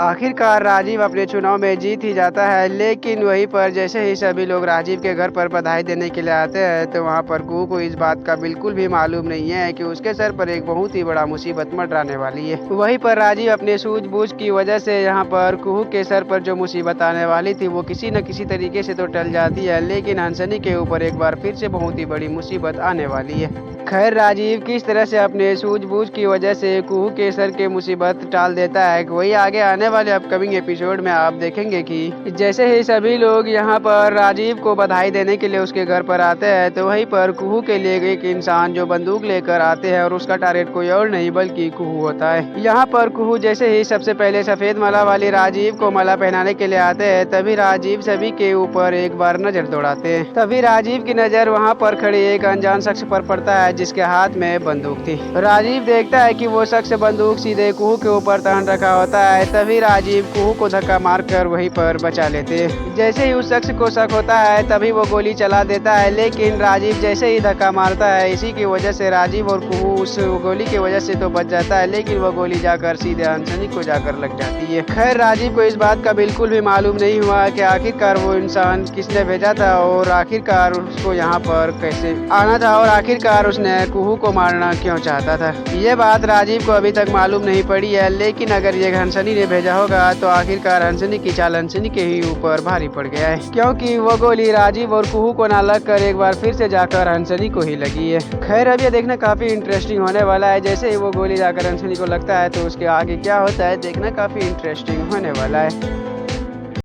आखिरकार राजीव अपने चुनाव में जीत ही जाता है, लेकिन वहीं पर जैसे ही सभी लोग राजीव के घर पर बधाई देने के लिए आते हैं, तो वहाँ पर कुहू को इस बात का बिल्कुल भी मालूम नहीं है कि उसके सर पर एक बहुत ही बड़ा मुसीबत मंडराने वाली है। वहीं पर राजीव अपने सूझबूझ की वजह से यहाँ पर कुहू के सर पर जो मुसीबत आने वाली थी, वो किसी न किसी तरीके से तो टल जाती है, लेकिन हंसनी के ऊपर एक बार फिर से बहुत ही बड़ी मुसीबत आने वाली है। खैर राजीव किस तरह से अपने सूझबूझ की वजह से कुहू के सर के मुसीबत टाल देता है, वही आगे आने वाले अपकमिंग एपिसोड में आप देखेंगे कि जैसे ही सभी लोग यहाँ पर राजीव को बधाई देने के लिए उसके घर पर आते हैं, तो वहीं पर कुहू के लिए एक इंसान जो बंदूक लेकर आते हैं और उसका टारगेट कोई और नहीं बल्कि कुहू होता है। यहाँ पर कुहू जैसे ही सबसे पहले सफेद माला वाली राजीव को माला पहनाने के लिए आते हैं, तभी राजीव सभी के ऊपर एक बार नजर दौड़ाते हैं। तभी राजीव की नजर वहाँ पर खड़े एक अनजान शख्स पर पड़ता है जिसके हाथ में बंदूक थी। राजीव देखता है कि वो शख्स बंदूक सीधे कुहू के ऊपर तान रखा होता है। तभी राजीव कुहू को धक्का मारकर वहीं पर बचा लेते हैं। जैसे ही उस शख्स को शक होता है, तभी वो गोली चला देता है, लेकिन राजीव जैसे ही धक्का मारता है, इसी की वजह से राजीव और कुहू उस गोली की वजह से तो बच जाता है, लेकिन वो गोली जाकर सीधे हंसनी को जाकर लग जाती है। खैर राजीव को इस बात का बिल्कुल भी मालूम नहीं हुआ कि आखिरकार वो इंसान किसने भेजा था और आखिरकार उसको यहाँ पर कैसे आना था और आखिरकार उसने कुहू को मारना क्यों चाहता था। ये बात राजीव को अभी तक मालूम नहीं पड़ी है, लेकिन अगर ये हंसनी ने भेजा होगा तो आखिरकार हंसनी की चाल हंसनी के ही ऊपर भारी पड़ गया है, क्योंकि वो गोली राजीव और कुहू को ना लग कर एक बार फिर से जाकर हंसनी को ही लगी है। खैर अब ये देखना काफी इंटरेस्टिंग होने वाला है। जैसे ही वो गोली जाकर हंसनी को लगता है तो उसके आगे क्या होता है देखना काफी इंटरेस्टिंग होने वाला है।